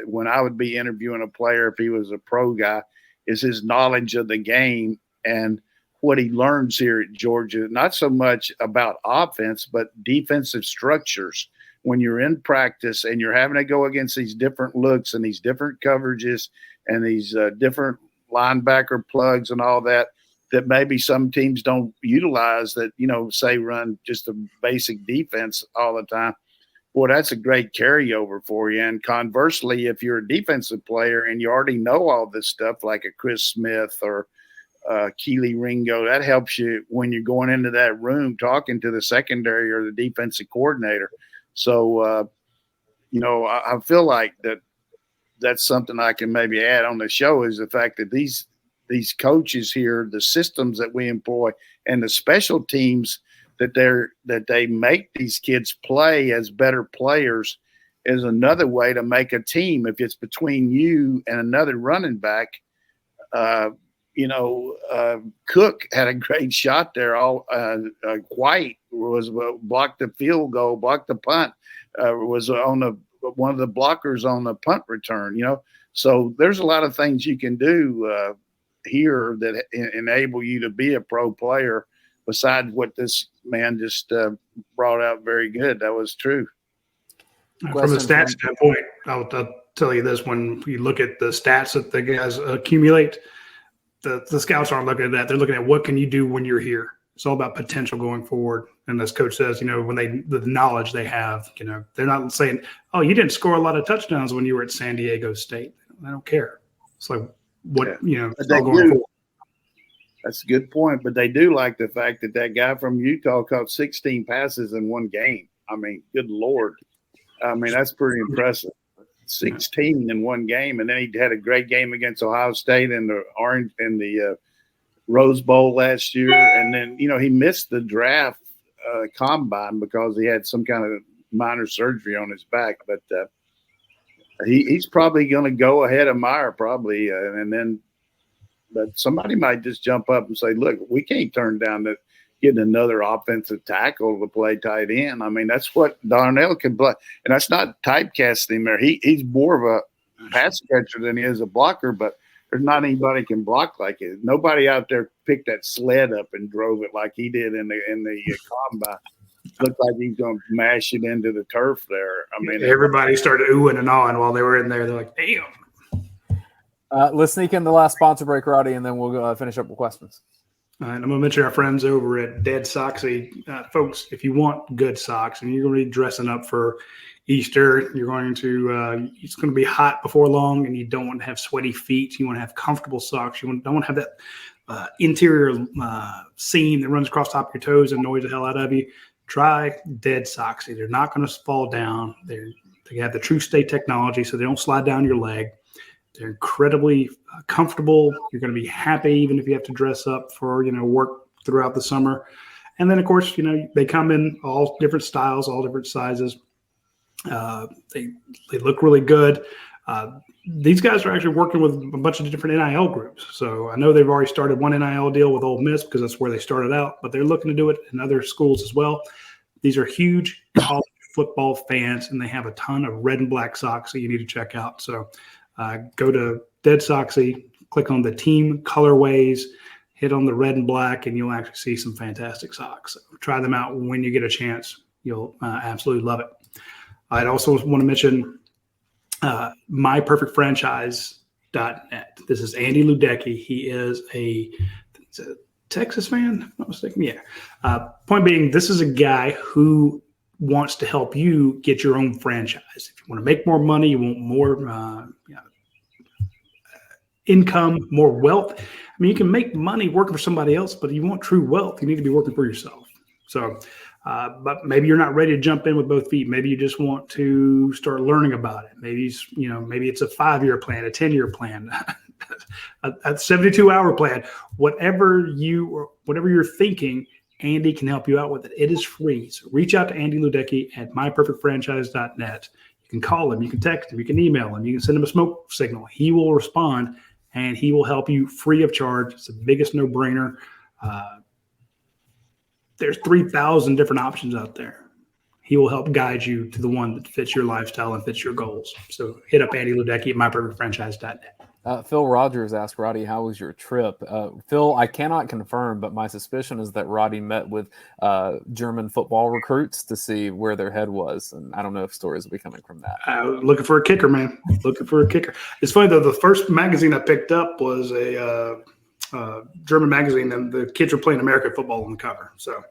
when I would be interviewing a player, if he was a pro guy, is his knowledge of the game and what he learns here at Georgia. Not so much about offense, but defensive structures. When you're in practice and you're having to go against these different looks and these different coverages and these different linebacker plugs and all that maybe some teams don't utilize that, say run just a basic defense all the time. Boy, that's a great carryover for you. And conversely, if you're a defensive player and you already know all this stuff like a Chris Smith or Keely Ringo, that helps you when you're going into that room talking to the secondary or the defensive coordinator. So, I feel like that's something I can maybe add on the show is the fact that these coaches here, the systems that we employ and the special teams that they make these kids play as better players is another way to make a team. If it's between you and another running back, Cook had a great shot there. White was blocked the field goal, blocked the punt, was on one of the blockers on the punt return, So there's a lot of things you can do here that enable you to be a pro player besides what this man just brought out very good. That was true. From a stats standpoint, I'll tell you this, when you look at the stats that the guys accumulate, the scouts aren't looking at that. They're looking at what can you do when you're here. It's all about potential going forward. And as coach says, when the knowledge they have, they're not saying, oh, you didn't score a lot of touchdowns when you were at San Diego State. I don't care. It's like, it's all going forward. That's a good point, but they do like the fact that guy from Utah caught 16 passes in one game. I mean, good Lord. I mean, that's pretty impressive. 16 in one game, and then he had a great game against Ohio State in the Rose Bowl last year, and then he missed the draft combine because he had some kind of minor surgery on his back, but he's probably going to go ahead of Meyer probably, but somebody might just jump up and say, look, we can't turn down getting another offensive tackle to play tight end. I mean, that's what Darnell can play. And that's not typecasting him there. He's more of a pass catcher than he is a blocker, but there's not anybody can block like it. Nobody out there picked that sled up and drove it like he did in the combine. Looked like he's going to mash it into the turf there. I mean, everybody started oohing and awing while they were in there. They're like, damn. Let's sneak in the last sponsor break, Roddy, and then we'll finish up with questions. All right, I'm going to mention our friends over at Dead Soxy. Folks, if you want good socks and you're going to be dressing up for Easter, you're going to it's going to be hot before long, and you don't want to have sweaty feet. You want to have comfortable socks. You don't want to have that interior seam that runs across the top of your toes and annoys the hell out of you. Try Dead Soxy. They're not going to fall down. They have the True Stay technology, so they don't slide down your leg. They're incredibly comfortable. You're going to be happy even if you have to dress up for, work throughout the summer. And then, of course, they come in all different styles, all different sizes. They look really good. These guys are actually working with a bunch of different NIL groups. So I know they've already started one NIL deal with Ole Miss because that's where they started out, but they're looking to do it in other schools as well. These are huge college football fans, and they have a ton of red and black socks that you need to check out. So go to Dead Soxy, click on the team colorways, hit on the red and black, and you'll actually see some fantastic socks. So try them out when you get a chance. You'll absolutely love it. I'd also want to mention myperfectfranchise.net. This is Andy Ludecky. He is a Texas fan, if I'm not mistaken. Yeah. Point being, this is a guy who wants to help you get your own franchise. If you want to make more money, you want more income, more wealth. I mean, you can make money working for somebody else, but if you want true wealth, you need to be working for yourself. So, but maybe you're not ready to jump in with both feet. Maybe you just want to start learning about it. Maybe it's a 5-year plan, a 10-year plan, a 72-hour plan. Whatever you're thinking, Andy can help you out with it. It is free. So reach out to Andy Ludecky at myperfectfranchise.net. You can call him, you can text him, you can email him, you can send him a smoke signal. He will respond, and he will help you free of charge. It's the biggest no-brainer. There's 3,000 different options out there. He will help guide you to the one that fits your lifestyle and fits your goals. So hit up Andy Ludecky at myperfectfranchise.net. Phil Rogers asked Roddy, how was your trip? Phil, I cannot confirm, but my suspicion is that Roddy met with German football recruits to see where their head was. And I don't know if stories will be coming from that. Looking for a kicker, man. Looking for a kicker. It's funny, though. The first magazine I picked up was a German magazine, and the kids were playing American football on the cover. So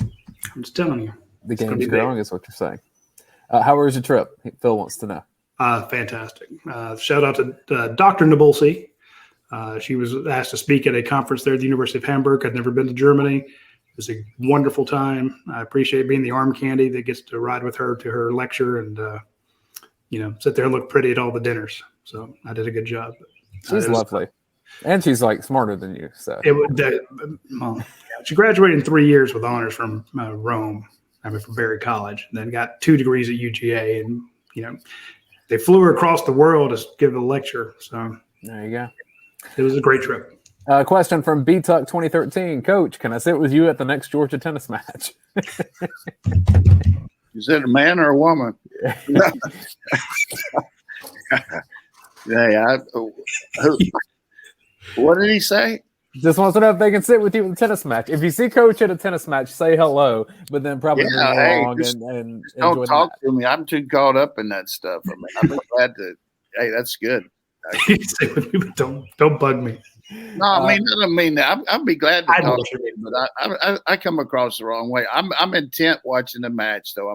I'm just telling you. The game's growing is what you're saying. How was your trip? Phil wants to know. Fantastic. Shout out to Dr. Nabulsi. She was asked to speak at a conference there at the University of Hamburg. I'd never been to Germany. It was a wonderful time. I appreciate being the arm candy that gets to ride with her to her lecture and, sit there and look pretty at all the dinners. So I did a good job. She's lovely. And she's smarter than you. So she graduated in 3 years with honors from Rome, from Berry College, and then got 2 degrees at UGA. And, they flew her across the world to give a lecture. So there you go. It was a great trip. Question from BTuck 2013. Coach, can I sit with you at the next Georgia tennis match? Is it a man or a woman? What did he say? Just wants to know if they can sit with you at the tennis match. If you see Coach at a tennis match, say hello, but then probably move along and don't talk to me. I'm too caught up in that stuff. I'm glad to. Hey, that's good. Sit with me, but don't bug me. No, I don't mean that. I'd be glad to talk to you, but I come across the wrong way. I'm intent watching the match, though.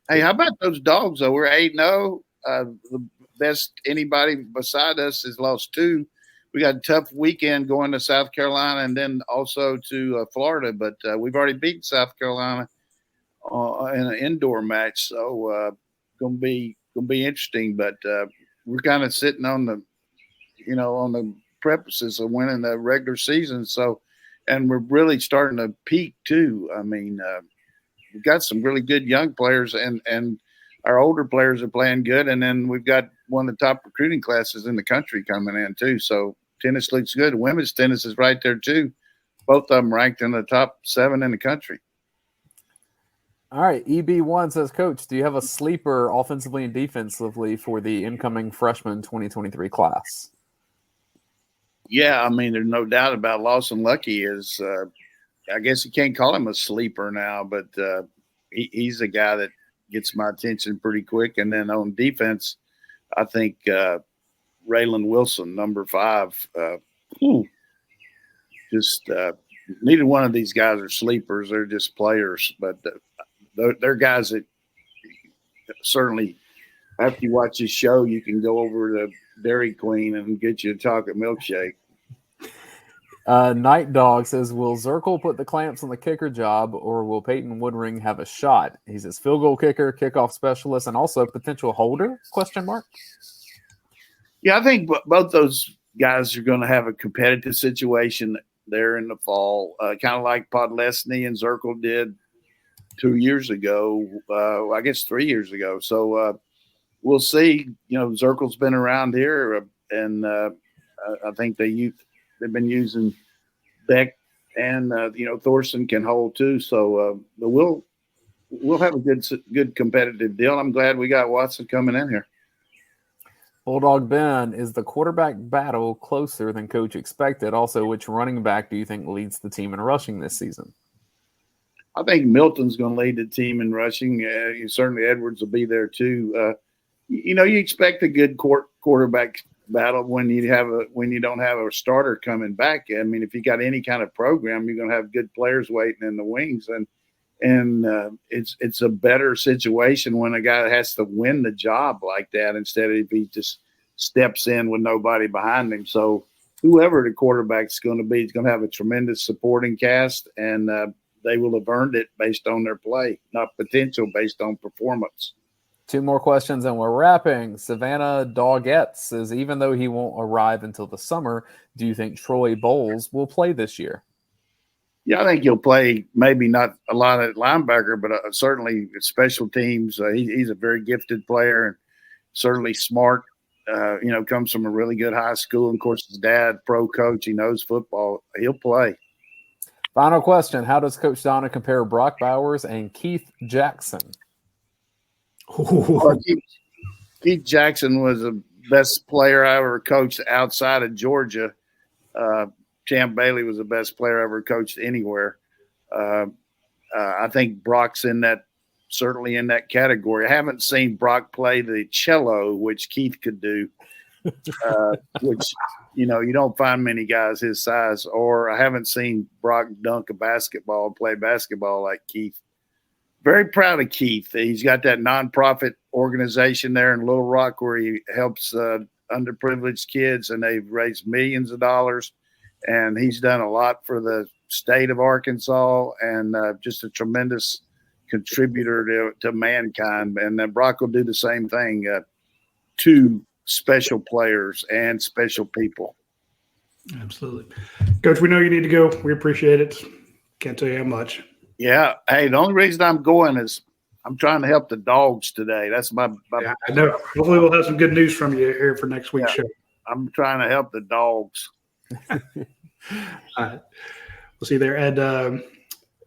Hey, how about those Dogs? Though we're 8-0. The best anybody beside us has lost 2. We got a tough weekend going to South Carolina and then also to Florida, but we've already beaten South Carolina in an indoor match, so gonna be interesting. But we're kind of sitting on the precipice of winning the regular season, so and we're really starting to peak too. We've got some really good young players, and our older players are playing good, and then we've got one of the top recruiting classes in the country coming in too. So tennis looks good. Women's tennis is right there too. Both of them ranked in the top 7 in the country. All right. EB1 says, Coach, do you have a sleeper offensively and defensively for the incoming freshman 2023 class? Yeah, there's no doubt about Lawson Lucky is I guess you can't call him a sleeper now, but he's a guy that gets my attention pretty quick. And then on defense, I think Raylan Wilson, number 5. Neither one of these guys are sleepers. They're just players, but they're guys that certainly, after you watch this show, you can go over to Dairy Queen and get you a chocolate milkshake. Night Dog says, will Zirkle put the clamps on the kicker job, or will Peyton Woodring have a shot? He says field goal kicker, kickoff specialist, and also potential holder, ? Yeah, I think both those guys are going to have a competitive situation. there in the fall, kind of like Podlesny and Zirkle did 2 years ago, I guess 3 years ago. So we'll see. Zirkle's been around here, and I think they've been using Beck, and Thorson can hold too. So we'll have a good competitive deal. I'm glad we got Watson coming in here. Bulldog Ben, is the quarterback battle closer than coach expected? Also, which running back do you think leads the team in rushing this season? I think Milton's going to lead the team in rushing. Certainly Edwards will be there too. You expect a good quarterback battle when you don't have a starter coming back. I mean, if you got any kind of program, you're going to have good players waiting in the wings, and it's a better situation when a guy has to win the job like that instead of if he just steps in with nobody behind him. So whoever the quarterback's going to be is going to have a tremendous supporting cast, and they will have earned it based on their play, not potential based on performance. 2 more questions and we're wrapping. Savannah Doggett says, even though he won't arrive until the summer, do you think Troy Bowles will play this year? Yeah, I think he'll play, maybe not a lot at linebacker, but certainly special teams. He's a very gifted player and certainly smart. Comes from a really good high school. And of course, his dad, pro coach, he knows football. He'll play. Final question. How does Coach Donnan compare Brock Bowers and Keith Jackson? Keith Jackson was the best player I ever coached outside of Georgia. Champ Bailey was the best player I ever coached anywhere. I think Brock's certainly in that category. I haven't seen Brock play the cello, which Keith could do, which, you don't find many guys his size, or I haven't seen Brock dunk a basketball, play basketball like Keith. Very proud of Keith. He's got that nonprofit organization there in Little Rock where he helps underprivileged kids, and they've raised millions of dollars. And he's done a lot for the state of Arkansas, and just a tremendous contributor to mankind. And then Brock will do the same thing to special players and special people. Absolutely. Coach, we know you need to go. We appreciate it. Can't tell you how much. Yeah. Hey, the only reason I'm going is I'm trying to help the dogs today. That's my yeah, I know. Hopefully we'll have some good news from you here for next week's show. I'm trying to help the dogs. All right. We'll see you there, Ed.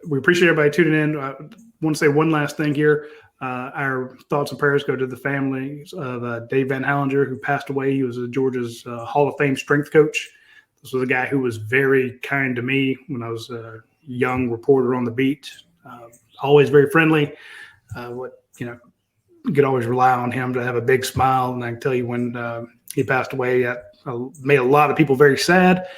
We appreciate everybody tuning in. I want to say one last thing here. Our thoughts and prayers go to the families of Dave Van Hallinger, who passed away. He was Georgia's Hall of Fame strength coach. This was a guy who was very kind to me when I was a young reporter on the beat. Always very friendly. You could always rely on him to have a big smile. And I can tell you when he passed away, that made a lot of people very sad.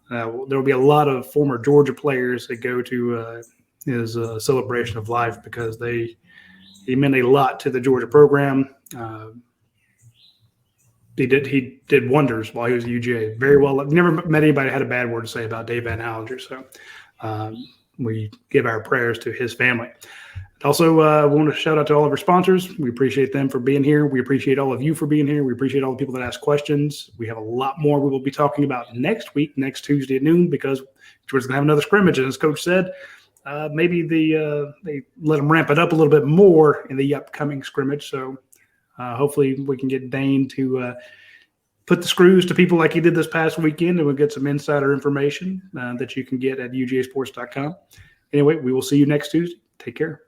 There will be a lot of former Georgia players that go to his celebration of life because he meant a lot to the Georgia program. He did wonders while he was at UGA. Very well. Never met anybody that had a bad word to say about Dave Van Hallinger. So we give our prayers to his family. Also, want to shout out to all of our sponsors. We appreciate them for being here. We appreciate all of you for being here. We appreciate all the people that ask questions. We have a lot more we will be talking about next week, next Tuesday at noon, because Georgia's going to have another scrimmage. And as Coach said, maybe they let them ramp it up a little bit more in the upcoming scrimmage. So hopefully we can get Dayne to put the screws to people like he did this past weekend, and we'll get some insider information that you can get at UGASports.com. Anyway, we will see you next Tuesday. Take care.